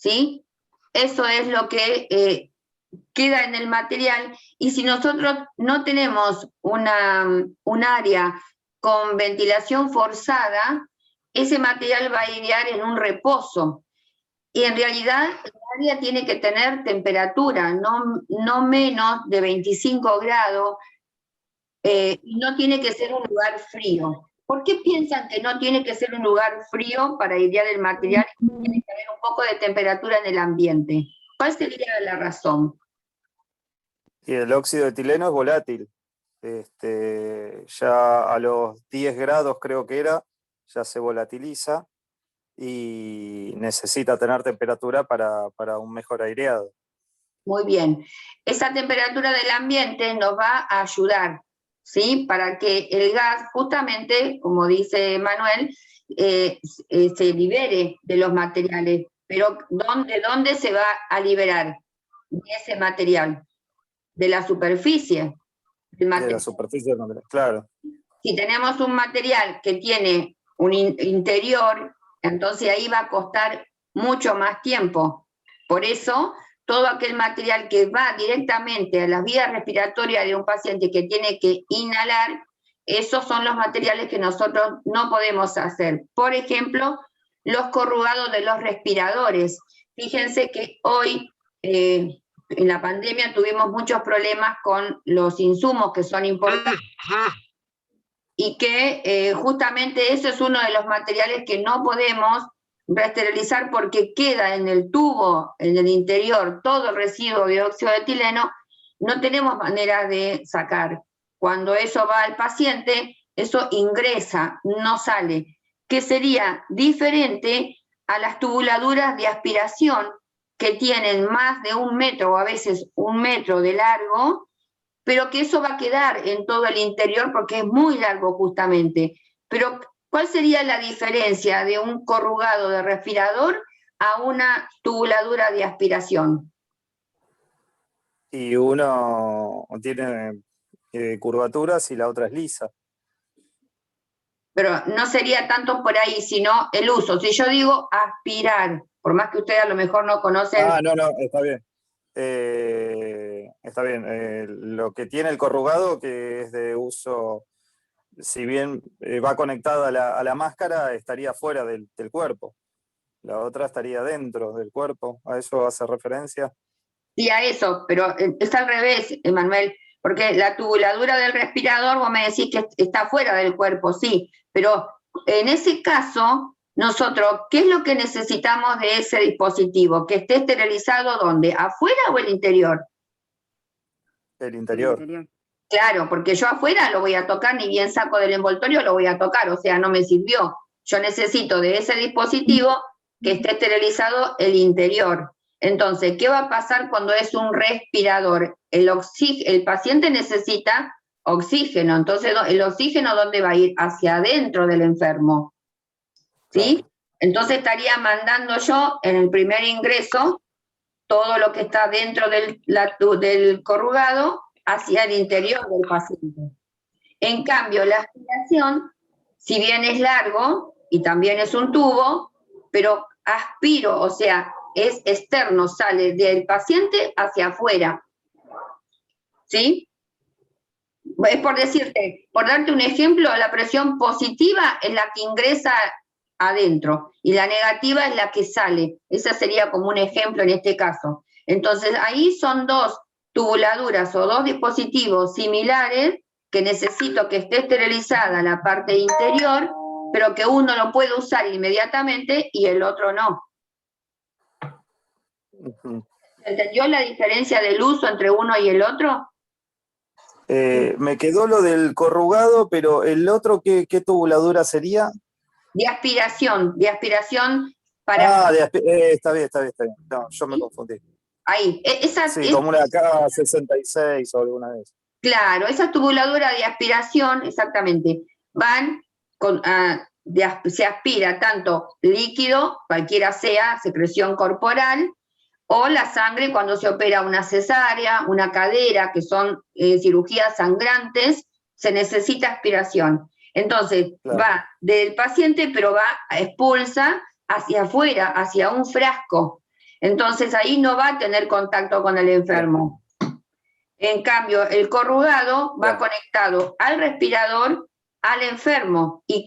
¿sí? Eso es lo que queda en el material, y si nosotros no tenemos un área con ventilación forzada, ese material va a airear en un reposo, y en realidad el área tiene que tener temperatura, no menos de 25 grados, y no tiene que ser un lugar frío. ¿Por qué piensan que no tiene que ser un lugar frío para airear el material y tiene que haber un poco de temperatura en el ambiente? ¿Cuál sería la razón? Y el óxido de etileno es volátil. Ya a los 10 grados creo que era, ya se volatiliza y necesita tener temperatura para un mejor aireado. Muy bien. Esa temperatura del ambiente nos va a ayudar, ¿sí? Para que el gas, justamente, como dice Manuel, se libere de los materiales. Pero ¿de dónde se va a liberar? De ese material, de la superficie del material. De la superficie del material, claro. Si tenemos un material que tiene un interior, entonces ahí va a costar mucho más tiempo. Por eso, todo aquel material que va directamente a las vías respiratorias de un paciente que tiene que inhalar, esos son los materiales que nosotros no podemos hacer. Por ejemplo, los corrugados de los respiradores. Fíjense que hoy, en la pandemia, tuvimos muchos problemas con los insumos que son importantes, y que justamente eso es uno de los materiales que no podemos reesterilizar porque queda en el tubo, en el interior, todo el residuo de óxido de etileno, no tenemos manera de sacar. Cuando eso va al paciente, eso ingresa, no sale, que sería diferente a las tubuladuras de aspiración que tienen más de 1 metro o a veces 1 metro de largo, pero que eso va a quedar en todo el interior porque es muy largo justamente. Pero, ¿cuál sería la diferencia de un corrugado de respirador a una tubuladura de aspiración? Y uno tiene curvaturas y la otra es lisa. Pero no sería tanto por ahí, sino el uso. Si yo digo aspirar, por más que ustedes a lo mejor no conocen... Ah, no, está bien. Está bien. Lo que tiene el corrugado, que es de uso, si bien va conectada a la máscara, estaría fuera del cuerpo. La otra estaría dentro del cuerpo. ¿A eso hace referencia? Sí, a eso, pero es al revés, Emanuel, porque la tubuladura del respirador, vos me decís que está fuera del cuerpo, sí, pero en ese caso, nosotros, ¿qué es lo que necesitamos de ese dispositivo? ¿Que esté esterilizado dónde? ¿Afuera o el interior? El interior. Claro, porque yo afuera lo voy a tocar, ni bien saco del envoltorio lo voy a tocar, o sea, no me sirvió. Yo necesito de ese dispositivo que esté esterilizado el interior. Entonces, ¿qué va a pasar cuando es un respirador? El paciente necesita oxígeno, entonces el oxígeno ¿dónde va a ir? Hacia adentro del enfermo, ¿sí? Claro. Entonces estaría mandando yo en el primer ingreso todo lo que está dentro del corrugado hacia el interior del paciente. En cambio, la aspiración, si bien es largo y también es un tubo, pero aspiro, o sea, es externo, sale del paciente hacia afuera. ¿Sí? Es por decirte, por darte un ejemplo, la presión positiva es la que ingresa adentro y la negativa es la que sale. Esa sería como un ejemplo en este caso. Entonces, ahí son dos tubuladuras o dos dispositivos similares que necesito que esté esterilizada la parte interior, pero que uno lo puede usar inmediatamente y el otro no. ¿Entendió la diferencia del uso entre uno y el otro? Me quedó lo del corrugado, pero el otro, ¿qué tubuladura sería? De aspiración para... Ah, está bien. No, yo me confundí. Ahí, sí, como una K66 o alguna vez. Claro, esas tubuladuras de aspiración, exactamente, van con, se aspira tanto líquido, cualquiera sea, secreción corporal, o la sangre cuando se opera una cesárea, una cadera, que son cirugías sangrantes, se necesita aspiración. Entonces, claro, va del paciente, pero expulsa hacia afuera, hacia un frasco. Entonces ahí no va a tener contacto con el enfermo. En cambio, el corrugado va conectado al respirador, al enfermo. ¿Y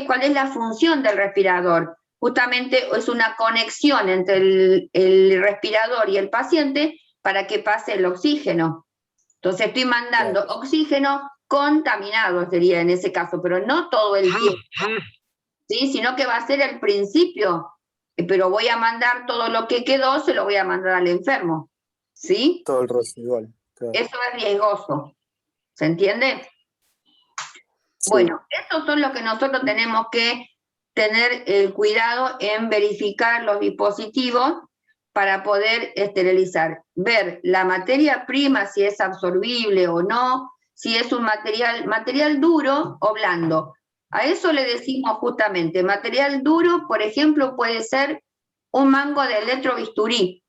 cuál es la función del respirador? Justamente es una conexión entre el respirador y el paciente para que pase el oxígeno. Entonces estoy mandando oxígeno contaminado, sería en ese caso, pero no todo el tiempo, ¿sí? Sino que va a ser el principio, pero voy a mandar todo lo que quedó, se lo voy a mandar al enfermo, ¿sí? Todo el residual. Claro. Eso es riesgoso, ¿se entiende? Sí. Bueno, estos son los que nosotros tenemos que tener el cuidado en verificar los dispositivos para poder esterilizar. Ver la materia prima, si es absorbible o no, si es un material duro o blando. A eso le decimos justamente, material duro, por ejemplo, puede ser un mango de electrobisturí,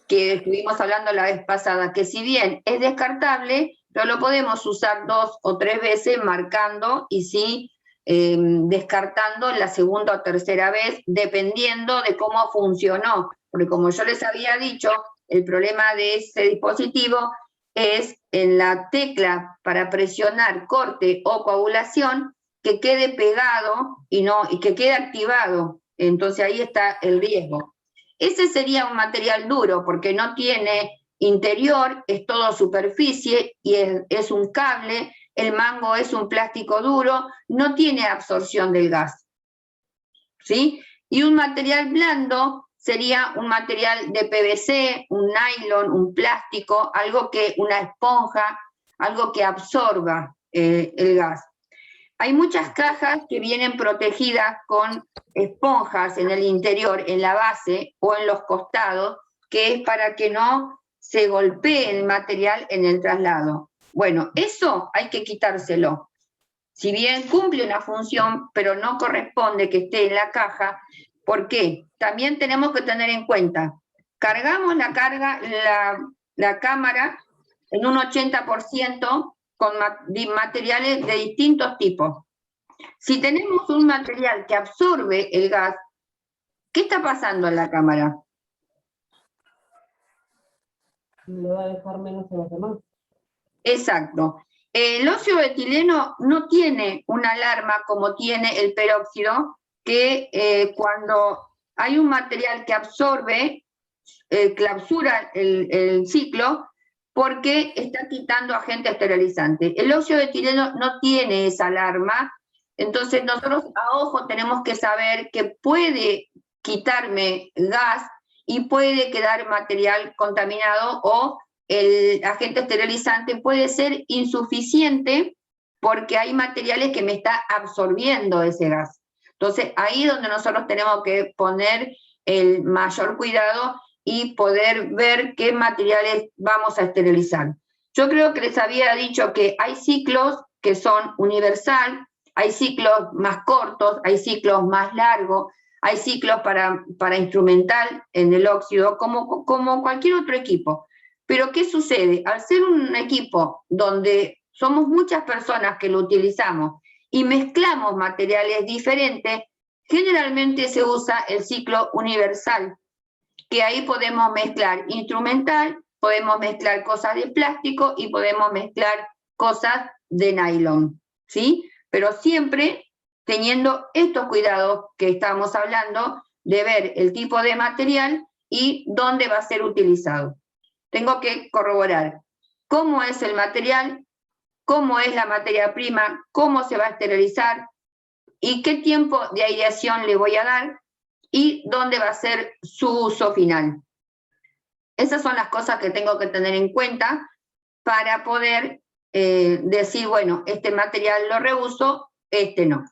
que estuvimos hablando la vez pasada, que si bien es descartable, pero lo podemos usar 2 o 3 veces marcando y sí descartando la segunda o tercera vez, dependiendo de cómo funcionó. Porque como yo les había dicho, el problema de ese dispositivo es en la tecla para presionar corte o coagulación, que quede pegado y que quede activado. Entonces ahí está el riesgo. Ese sería un material duro porque no tiene interior, es todo superficie y es un cable, el mango es un plástico duro, no tiene absorción del gas, ¿sí? Y un material blando sería un material de PVC, un nylon, un plástico, una esponja, algo que absorba el gas. Hay muchas cajas que vienen protegidas con esponjas en el interior, en la base o en los costados, que es para que no se golpee el material en el traslado. Bueno, eso hay que quitárselo. Si bien cumple una función, pero no corresponde que esté en la caja, ¿por qué? También tenemos que tener en cuenta, cargamos la cámara en un 80%, con materiales de distintos tipos. Si tenemos un material que absorbe el gas, ¿qué está pasando en la cámara? Le va a dejar menos a los demás. Exacto. El óxido de etileno no tiene una alarma como tiene el peróxido, que cuando hay un material que absorbe, clausura el ciclo, porque está quitando agente esterilizante. El óxido de etileno no tiene esa alarma, entonces nosotros a ojo tenemos que saber que puede quitarme gas y puede quedar material contaminado, o el agente esterilizante puede ser insuficiente porque hay materiales que me está absorbiendo ese gas. Entonces ahí es donde nosotros tenemos que poner el mayor cuidado y poder ver qué materiales vamos a esterilizar. Yo creo que les había dicho que hay ciclos que son universal, hay ciclos más cortos, hay ciclos más largos, hay ciclos para instrumental en el óxido, como cualquier otro equipo. Pero ¿qué sucede? Al ser un equipo donde somos muchas personas que lo utilizamos y mezclamos materiales diferentes, generalmente se usa el ciclo universal, que ahí podemos mezclar instrumental, podemos mezclar cosas de plástico y podemos mezclar cosas de nylon, ¿sí? Pero siempre teniendo estos cuidados que estamos hablando, de ver el tipo de material y dónde va a ser utilizado. Tengo que corroborar cómo es el material, cómo es la materia prima, cómo se va a esterilizar y qué tiempo de aireación le voy a dar y dónde va a ser su uso final. Esas son las cosas que tengo que tener en cuenta para poder decir, bueno, este material lo reuso, este no.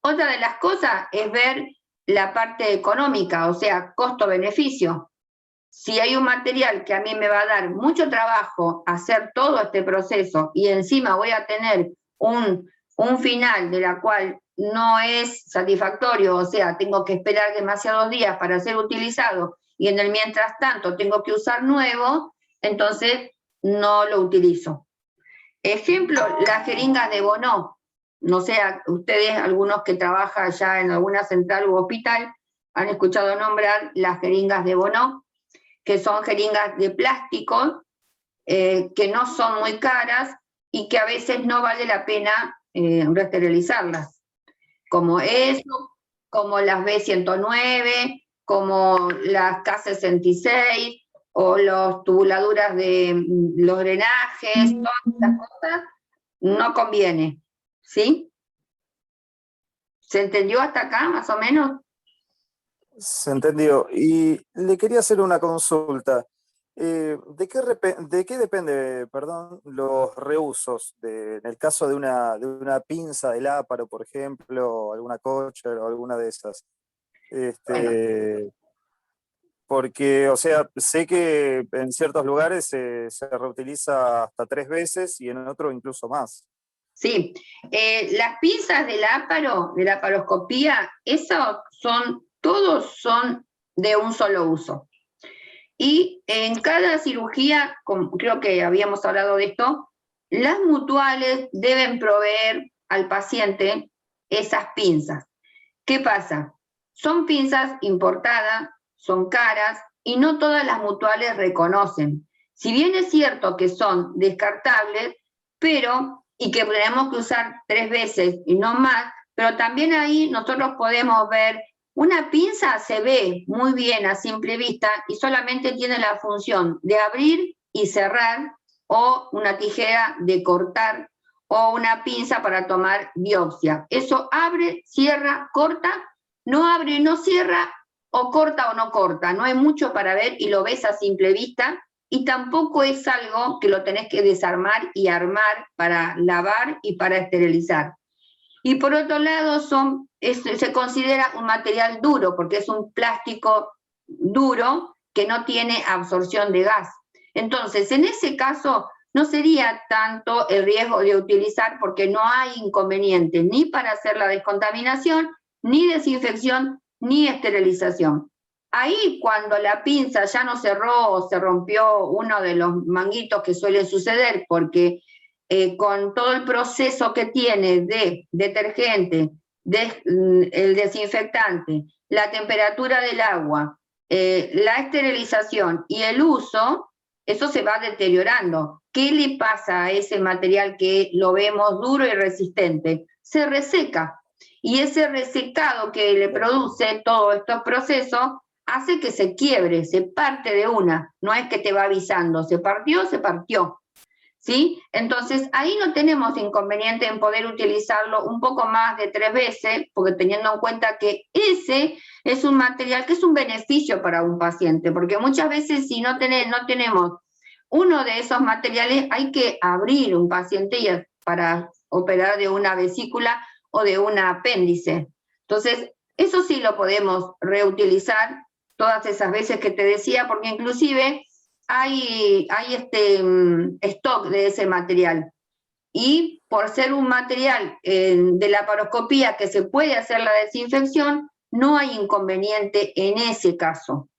Otra de las cosas es ver la parte económica, o sea, costo-beneficio. Si hay un material que a mí me va a dar mucho trabajo hacer todo este proceso y encima voy a tener un final de la cual no es satisfactorio, o sea, tengo que esperar demasiados días para ser utilizado y en el mientras tanto tengo que usar nuevo, entonces no lo utilizo. Ejemplo, las jeringas de Bonneau. No sé, ustedes, algunos que trabajan ya en alguna central u hospital, han escuchado nombrar las jeringas de Bonneau, que son jeringas de plástico, que no son muy caras y que a veces no vale la pena reesterilizarlas, como eso, como las B109, como las K66, o las tubuladuras de los drenajes, todas estas cosas, no conviene, ¿sí? ¿Se entendió hasta acá, más o menos? Se entendió. Y le quería hacer una consulta. ¿De qué depende, perdón, los reusos? En el caso de una pinza de láparo, por ejemplo, alguna Kosher o alguna de esas. Bueno. Porque, o sea, sé que en ciertos lugares se reutiliza hasta 3 veces y en otros incluso más. Sí, las pinzas del áparo, de la laparoscopía, todos son de un solo uso. Y en cada cirugía, creo que habíamos hablado de esto, las mutuales deben proveer al paciente esas pinzas. ¿Qué pasa? Son pinzas importadas, son caras y no todas las mutuales reconocen. Si bien es cierto que son descartables, y que tenemos que usar 3 veces y no más, pero también ahí nosotros podemos ver, una pinza se ve muy bien a simple vista y solamente tiene la función de abrir y cerrar, o una tijera de cortar, o una pinza para tomar biopsia. Eso abre, cierra, corta, no abre, no cierra, o corta o no corta. No hay mucho para ver y lo ves a simple vista, y tampoco es algo que lo tenés que desarmar y armar para lavar y para esterilizar. Y por otro lado, se considera un material duro, porque es un plástico duro que no tiene absorción de gas. Entonces, en ese caso, no sería tanto el riesgo de utilizar, porque no hay inconveniente ni para hacer la descontaminación, ni desinfección, ni esterilización. Ahí, cuando la pinza ya no cerró o se rompió uno de los manguitos, que suele suceder, porque con todo el proceso que tiene de detergente, el desinfectante, la temperatura del agua, la esterilización y el uso, eso se va deteriorando. ¿Qué le pasa a ese material que lo vemos duro y resistente? Se reseca. Y ese resecado que le produce todos estos procesos hace que se quiebre, se parte de una. No es que te va avisando, se partió, se partió. ¿Sí? Entonces, ahí no tenemos inconveniente en poder utilizarlo un poco más de 3 veces, porque teniendo en cuenta que ese es un material que es un beneficio para un paciente, porque muchas veces si no tenemos uno de esos materiales, hay que abrir un paciente para operar de una vesícula o de un apéndice. Entonces, eso sí lo podemos reutilizar todas esas veces que te decía, porque inclusive hay stock de ese material. Y por ser un material de laparoscopía que se puede hacer la desinfección, no hay inconveniente en ese caso.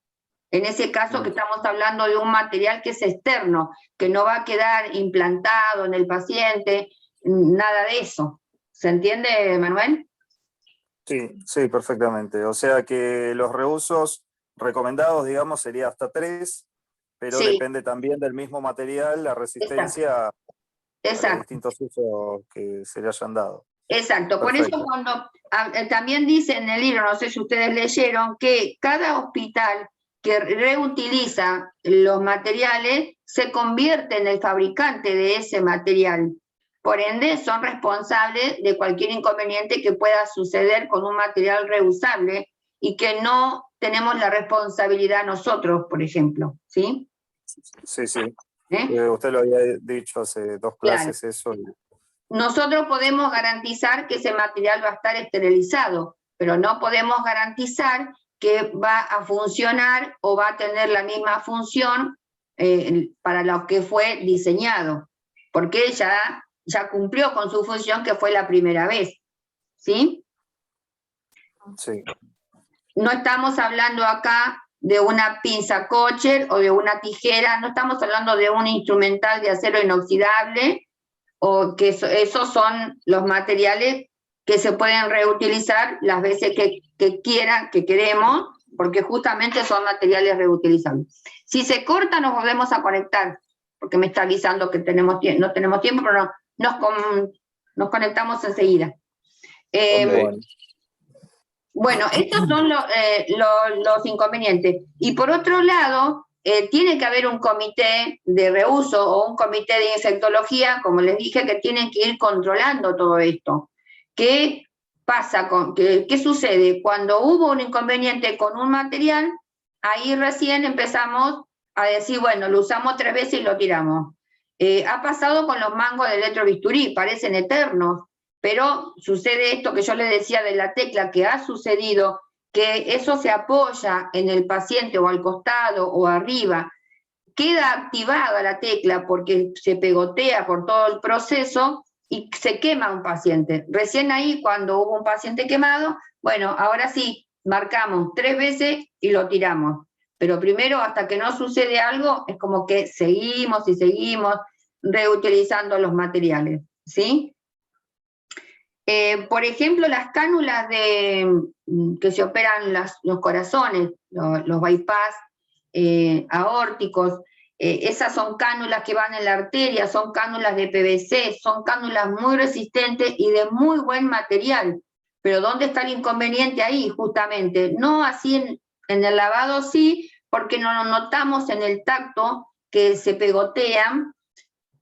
En ese caso que estamos hablando de un material que es externo, que no va a quedar implantado en el paciente, nada de eso. ¿Se entiende, Manuel? Sí, sí, perfectamente. O sea que los reusos recomendados, digamos, sería hasta 3, pero Sí, depende también del mismo material, la resistencia a los exacto. distintos usos que se le hayan dado. Exacto, por Perfecto. eso cuando también dice en el libro, no sé si ustedes leyeron, que cada hospital que reutiliza los materiales se convierte en el fabricante de ese material. Por ende, son responsables de cualquier inconveniente que pueda suceder con un material reusable y que no tenemos la responsabilidad nosotros, por ejemplo, ¿sí? Sí, sí. ¿Eh? Usted lo había dicho hace 2 clases, Claro. eso. Nosotros podemos garantizar que ese material va a estar esterilizado, pero no podemos garantizar que va a funcionar o va a tener la misma función para lo que fue diseñado, porque ya cumplió con su función, que fue la primera vez, ¿sí? Sí. No estamos hablando acá de una pinza Kosher o de una tijera, no estamos hablando de un instrumental de acero inoxidable, o que esos son los materiales que se pueden reutilizar las veces que queremos, porque justamente son materiales reutilizables. Si se corta, nos volvemos a conectar, porque me está avisando que no tenemos tiempo, pero nos conectamos enseguida. Ok. Bueno, estos son los inconvenientes. Y por otro lado, tiene que haber un comité de reuso o un comité de insectología, como les dije, que tienen que ir controlando todo esto. ¿Qué pasa? ¿Qué sucede? Cuando hubo un inconveniente con un material, ahí recién empezamos a decir, bueno, lo usamos 3 veces y lo tiramos. Ha pasado con los mangos de electrobisturí, parecen eternos, pero sucede esto que yo les decía de la tecla, que ha sucedido, que eso se apoya en el paciente o al costado o arriba, queda activada la tecla porque se pegotea por todo el proceso y se quema un paciente. Recién ahí, cuando hubo un paciente quemado, bueno, ahora sí, marcamos 3 veces y lo tiramos. Pero primero, hasta que no sucede algo, es como que seguimos y seguimos reutilizando los materiales, ¿sí? Por ejemplo, las cánulas que se operan los corazones, los bypass aórticos, esas son cánulas que van en la arteria, son cánulas de PVC, son cánulas muy resistentes y de muy buen material. Pero ¿dónde está el inconveniente ahí? Justamente, no así en el lavado sí, porque no lo notamos en el tacto que se pegotean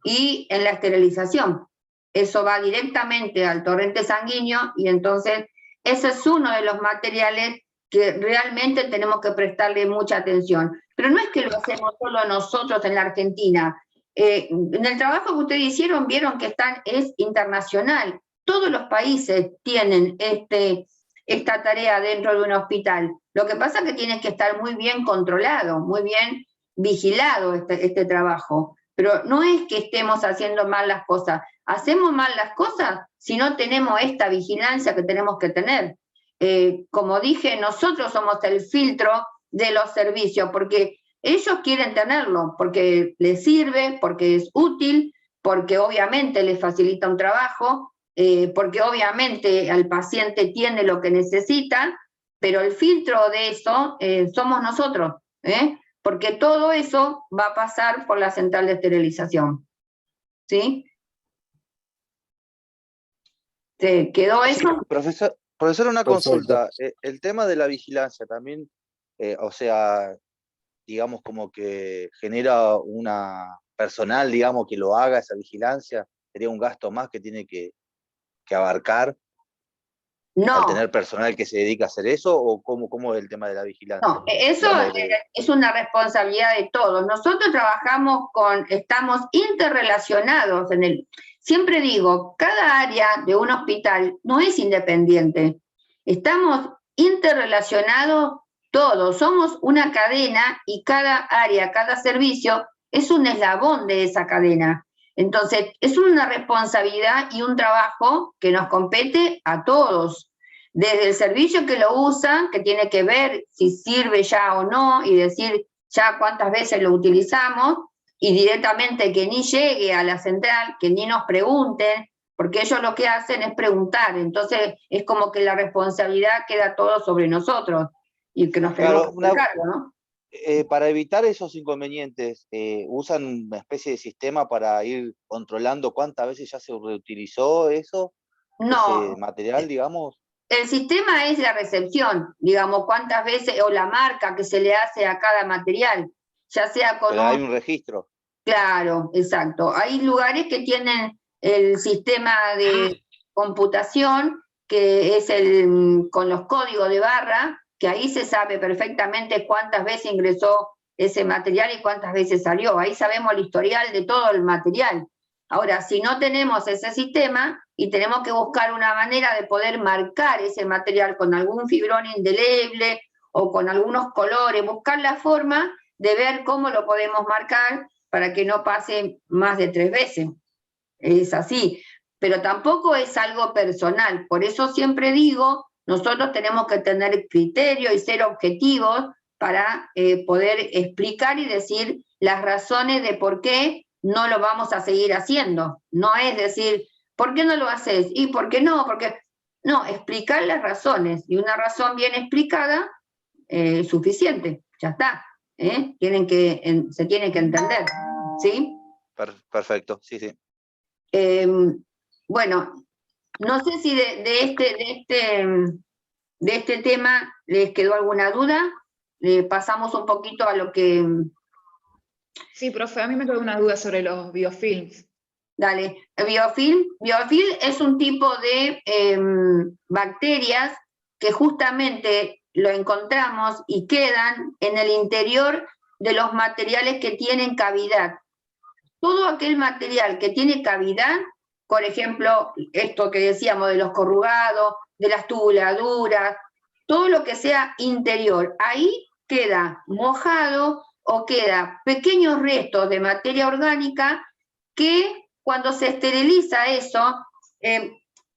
y en la esterilización. Eso va directamente al torrente sanguíneo y entonces ese es uno de los materiales que realmente tenemos que prestarle mucha atención. Pero no es que lo hacemos solo nosotros en la Argentina. En el trabajo que ustedes hicieron, vieron que es internacional. Todos los países tienen esta tarea dentro de un hospital. Lo que pasa es que tiene que estar muy bien controlado, muy bien vigilado este trabajo. Pero no es que estemos haciendo mal las cosas. Hacemos mal las cosas si no tenemos esta vigilancia que tenemos que tener. Como dije, nosotros somos el filtro de los servicios, porque ellos quieren tenerlo, porque les sirve, porque es útil, porque obviamente les facilita un trabajo, porque obviamente al paciente tiene lo que necesita, pero el filtro de eso somos nosotros, porque todo eso va a pasar por la central de esterilización. ¿Sí? ¿Te quedó eso? Sí, profesor, una consulta. El tema de la vigilancia también, o sea, digamos como que genera una personal, digamos, que lo haga esa vigilancia, sería un gasto más que tiene que abarcar al tener personal que se dedica a hacer eso, o cómo es el tema de la vigilancia. No, eso es una responsabilidad de todos. Nosotros estamos interrelacionados siempre digo, cada área de un hospital no es independiente. Estamos interrelacionados todos, somos una cadena y cada área, cada servicio es un eslabón de esa cadena. Entonces, es una responsabilidad y un trabajo que nos compete a todos. Desde el servicio que lo usa, que tiene que ver si sirve ya o no y decir ya cuántas veces lo utilizamos, y directamente que ni llegue a la central, que ni nos pregunten, porque ellos lo que hacen es preguntar. Entonces es como que la responsabilidad queda todo sobre nosotros y que nos tenemos que hacer cargo, ¿no? Para evitar esos inconvenientes, ¿usan una especie de sistema para ir controlando cuántas veces ya se reutilizó ese material, digamos? El sistema es la recepción, digamos, cuántas veces, o la marca que se le hace a cada material, ya sea con... Pero hay un registro. Claro, exacto. Hay lugares que tienen el sistema de computación, que es con los códigos de barra, que ahí se sabe perfectamente cuántas veces ingresó ese material y cuántas veces salió. Ahí sabemos el historial de todo el material. Ahora, si no tenemos ese sistema y tenemos que buscar una manera de poder marcar ese material con algún fibrón indeleble o con algunos colores, buscar la forma de ver cómo lo podemos marcar para que no pase más de 3 veces. Es así. Pero tampoco es algo personal. Por eso siempre digo, nosotros tenemos que tener criterio y ser objetivos para poder explicar y decir las razones de por qué no lo vamos a seguir haciendo. No es decir, ¿por qué no lo haces? ¿Y por qué no? Porque No, explicar las razones, y una razón bien explicada es suficiente, ya está. Se tiene que entender, ¿sí? Perfecto, sí, sí. Bueno, no sé si de este tema les quedó alguna duda. Pasamos un poquito a lo que... Sí, profe, a mí me quedó una duda sobre los biofilms. Dale, biofilm es un tipo de bacterias que justamente lo encontramos y quedan en el interior de los materiales que tienen cavidad. Todo aquel material que tiene cavidad, por ejemplo, esto que decíamos de los corrugados, de las tubuladuras, todo lo que sea interior, ahí queda mojado o queda pequeños restos de materia orgánica que cuando se esteriliza eso,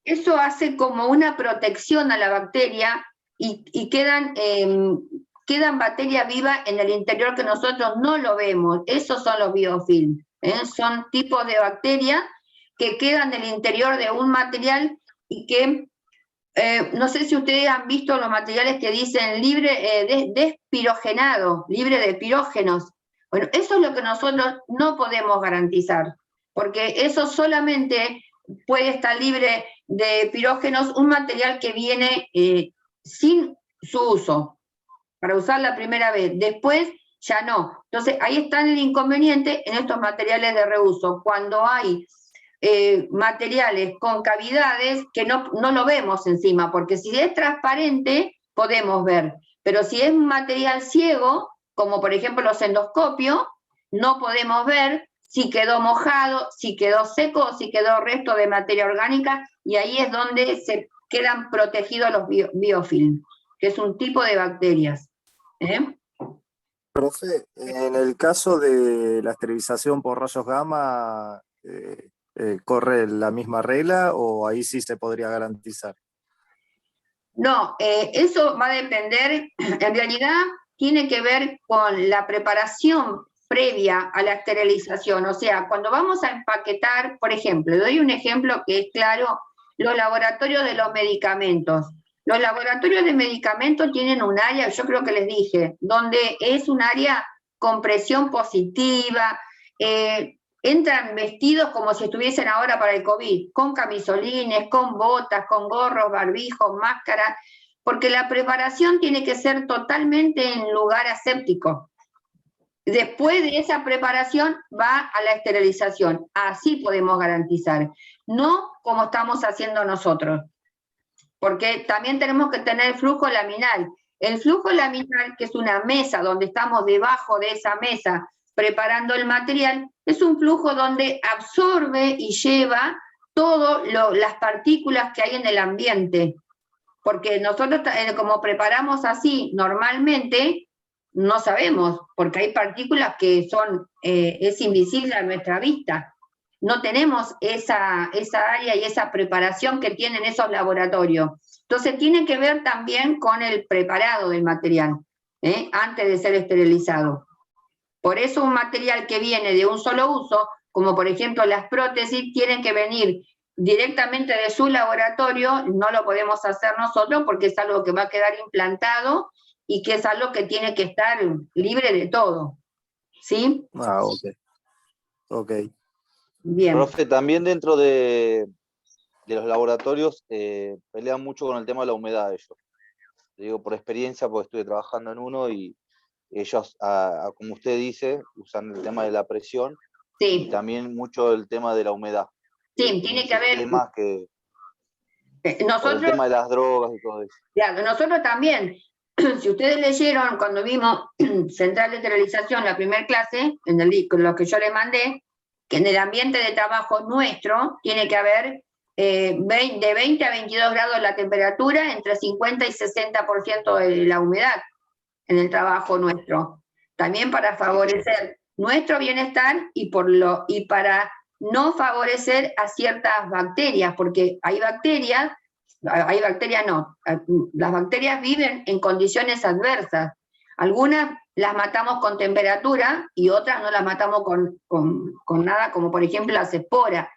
eso hace como una protección a la bacteria y quedan bacterias vivas en el interior que nosotros no lo vemos. Esos son los biofilms. Son tipos de bacterias que quedan en el interior de un material y que, no sé si ustedes han visto los materiales que dicen libre, despirogenado, libre de pirógenos. Bueno, eso es lo que nosotros no podemos garantizar, porque eso solamente puede estar libre de pirógenos un material que viene sin su uso, para usar la primera vez. Después ya no. Entonces, ahí está el inconveniente en estos materiales de reuso, cuando hay materiales con cavidades que no lo vemos encima, porque si es transparente podemos ver, pero si es un material ciego, como por ejemplo los endoscopios, no podemos ver si quedó mojado, si quedó seco, si quedó resto de materia orgánica, y ahí es donde se quedan protegidos los biofilms, que es un tipo de bacterias. Profe, en el caso de la esterilización por rayos gamma, ¿corre la misma regla o ahí sí se podría garantizar? No, eso va a depender, en realidad tiene que ver con la preparación previa a la esterilización. O sea, cuando vamos a empaquetar, por ejemplo, doy un ejemplo que es claro, los laboratorios de los medicamentos. Los laboratorios de medicamentos tienen un área, yo creo que les dije, donde es un área con presión positiva, entran vestidos como si estuviesen ahora para el COVID, con camisolines, con botas, con gorros, barbijos, máscaras, porque la preparación tiene que ser totalmente en lugar aséptico. Después de esa preparación va a la esterilización. Así podemos garantizar, no como estamos haciendo nosotros. Porque también tenemos que tener flujo laminal. El flujo laminal, que es una mesa donde estamos debajo de esa mesa preparando el material, es un flujo donde absorbe y lleva todas las partículas que hay en el ambiente. Porque nosotros, como preparamos así normalmente, no sabemos, porque hay partículas que es invisible a nuestra vista. No tenemos esa área y esa preparación que tienen esos laboratorios. Entonces tiene que ver también con el preparado del material, antes de ser esterilizado. Por eso un material que viene de un solo uso, como por ejemplo las prótesis, tienen que venir directamente de su laboratorio, no lo podemos hacer nosotros porque es algo que va a quedar implantado y que es algo que tiene que estar libre de todo. ¿Sí? Ah, ok. Ok. Bien. Profe, también dentro de los laboratorios pelean mucho con el tema de la humedad ellos. Te digo por experiencia, porque estuve trabajando en uno y ellos, como usted dice, usan el tema de la presión Sí. y también mucho el tema de la humedad. Sí, tiene que haber... Por el tema de las drogas y todo eso. Claro, nosotros también. Si ustedes leyeron cuando vimos Central de Esterilización, la primera clase, con lo que yo les mandé, que en el ambiente de trabajo nuestro tiene que haber de 20 a 22 grados la temperatura, entre 50 y 60% de la humedad en el trabajo nuestro. También para favorecer nuestro bienestar y para no favorecer a ciertas bacterias, porque hay bacterias no, las bacterias viven en condiciones adversas. Algunas las matamos con temperatura y otras no las matamos con nada, como por ejemplo las esporas.